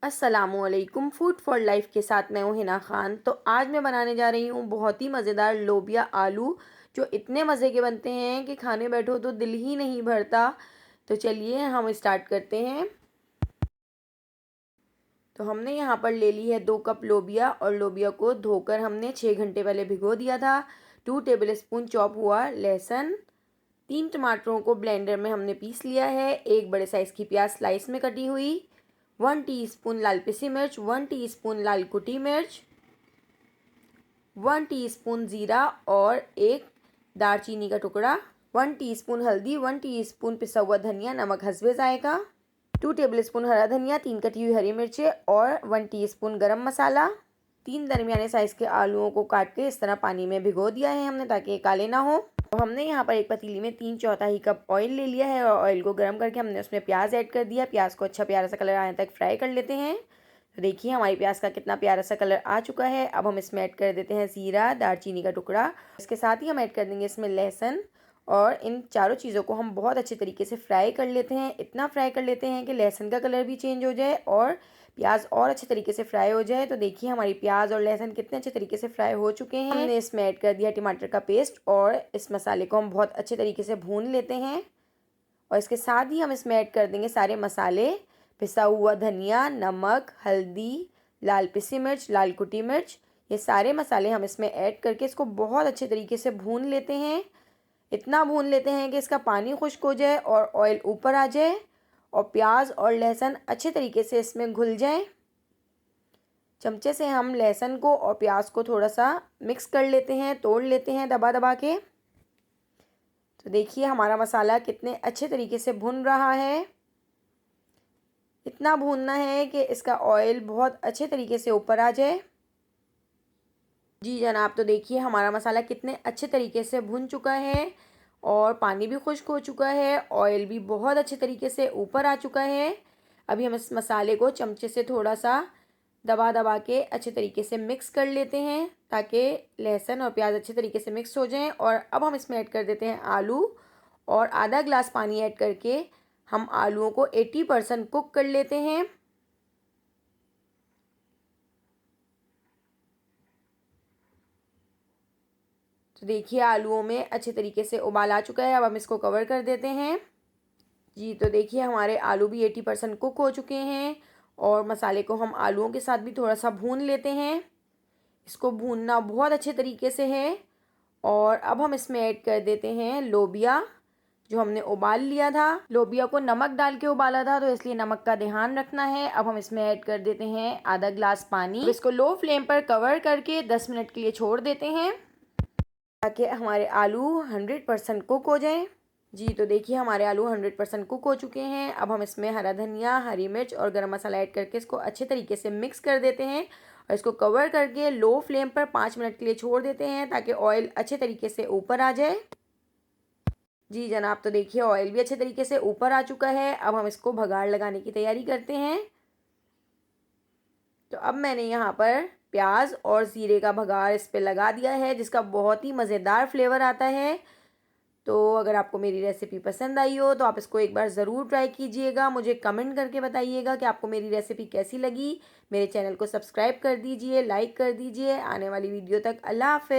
अस्सलामुअलैकुम। Food for life के साथ मैं हूँ हिना खान। तो आज मैं बनाने जा रही हूँ बहुत ही मज़ेदार लोबिया आलू, जो इतने मज़े के बनते हैं कि खाने बैठो तो दिल ही नहीं भरता। तो चलिए हम स्टार्ट करते हैं। तो हमने यहाँ पर ले ली है 2 कप लोबिया, और लोबिया को धोकर हमने 6 घंटे पहले भिगो दिया था। 2 टेबल स्पून चॉप हुआ लहसुन, 3 टमाटरों को ब्लेंडर में हमने पीस लिया है। 1 बड़े साइज़ की प्याज स्लाइस में कटी हुई, 1 टीस्पून लाल पिसी मिर्च, 1 टीस्पून लाल कुटी मिर्च, 1 टीस्पून ज़ीरा और 1 दालचीनी का टुकड़ा, 1 टीस्पून हल्दी, 1 टीस्पून पिसा हुआ धनिया, नमक हस्बे जायका, 2 टेबल स्पून हरा धनिया, 3 कटी हुई हरी मिर्चें और 1 टीस्पून गरम मसाला। 3 दरमियाने साइज़ के आलूओं को काट के इस तरह पानी में भिगो दिया है हमने, ताकि ये काले ना हो। तो हमने यहाँ पर एक पतीली में 3/4 कप ऑयल ले लिया है, और ऑयल को गर्म करके हमने उसमें प्याज ऐड कर दिया। प्याज को अच्छा प्यारा सा कलर आने तक फ्राई कर लेते हैं। तो देखिए हमारी प्याज का कितना प्यारा सा कलर आ चुका है। अब हम इसमें ऐड कर देते हैं ज़ीरा, दालचीनी का टुकड़ा। इसके साथ ही हम ऐड कर देंगे इसमें लहसुन, और इन चारों चीज़ों को हम बहुत अच्छे तरीके से फ्राई कर लेते हैं। इतना फ्राई कर लेते हैं कि लहसुन का कलर भी चेंज हो जाए और प्याज और अच्छे तरीके से फ्राई हो जाए। तो देखिए हमारी प्याज और लहसुन कितने अच्छे तरीके से फ्राई हो चुके हैं। हमने इसमें ऐड कर दिया टमाटर का पेस्ट, और इस मसाले को हम बहुत अच्छे तरीके से भून लेते हैं। और इसके साथ ही हम इसमें ऐड कर देंगे सारे मसाले, पिसा हुआ धनिया, नमक, हल्दी, लाल पिसी मिर्च, लाल कुटी मिर्च। ये सारे मसाले हम इसमें ऐड करके इसको बहुत अच्छे तरीके से भून लेते हैं। इतना भून लेते हैं कि इसका पानी खुश्क हो जाए और ऑयल ऊपर आ जाए, और प्याज और लहसुन अच्छे तरीके से इसमें घुल जाए। चमचे से हम लहसुन को और प्याज को थोड़ा सा मिक्स कर लेते हैं, तोड़ लेते हैं दबा दबा के। तो देखिए हमारा मसाला कितने अच्छे तरीके से भुन रहा है। इतना भूनना है कि इसका ऑयल बहुत अच्छे तरीके से ऊपर आ जाए। जी जनाब, तो देखिए हमारा मसाला कितने अच्छे तरीके से भुन चुका है, और पानी भी खुश्क हो चुका है, ऑयल भी बहुत अच्छे तरीके से ऊपर आ चुका है। अभी हम इस मसाले को चमचे से थोड़ा सा दबा दबा के अच्छे तरीके से मिक्स कर लेते हैं, ताकि लहसुन और प्याज अच्छे तरीके से मिक्स हो जाएं। और अब हम इसमें ऐड कर देते हैं आलू, और आधा ग्लास पानी ऐड करके हम आलूओं को 80% कुक कर लेते हैं। तो देखिए आलूओं में अच्छे तरीके से उबाल आ चुका है। अब हम इसको कवर कर देते हैं। जी तो देखिए हमारे आलू भी 80% कुक हो चुके हैं, और मसाले को हम आलूओं के साथ भी थोड़ा सा भून लेते हैं। इसको भूनना बहुत अच्छे तरीके से है। और अब हम इसमें ऐड कर देते हैं लोबिया, जो हमने उबाल लिया था। लोबिया को नमक डाल के उबाला था, तो इसलिए नमक का ध्यान रखना है। अब हम इसमें ऐड कर देते हैं आधा ग्लास पानी। अब इसको लो फ्लेम पर कवर करके 10 मिनट के लिए छोड़ देते हैं, ताकि हमारे आलू 100% कुक हो जाएं। जी तो देखिए हमारे आलू 100% कुक हो चुके हैं। अब हम इसमें हरा धनिया, हरी मिर्च और गरम मसाला ऐड करके इसको अच्छे तरीके से मिक्स कर देते हैं, और इसको कवर करके लो फ्लेम पर 5 मिनट के लिए छोड़ देते हैं, ताकि ऑयल अच्छे तरीके से ऊपर आ जाए। जी जनाब, तो देखिए ऑयल भी अच्छे तरीके से ऊपर आ चुका है। अब हम इसको भगाड़ लगाने की तैयारी करते हैं। तो अब मैंने यहाँ पर प्याज और ज़ीरे का भगाड़ इस पे लगा दिया है, जिसका बहुत ही मज़ेदार फ्लेवर आता है। तो अगर आपको मेरी रेसिपी पसंद आई हो तो आप इसको एक बार ज़रूर ट्राई कीजिएगा। मुझे कमेंट करके बताइएगा कि आपको मेरी रेसिपी कैसी लगी। मेरे चैनल को सब्सक्राइब कर दीजिए, लाइक कर दीजिए। आने वाली वीडियो तक अल्लाह हाफ़िज़।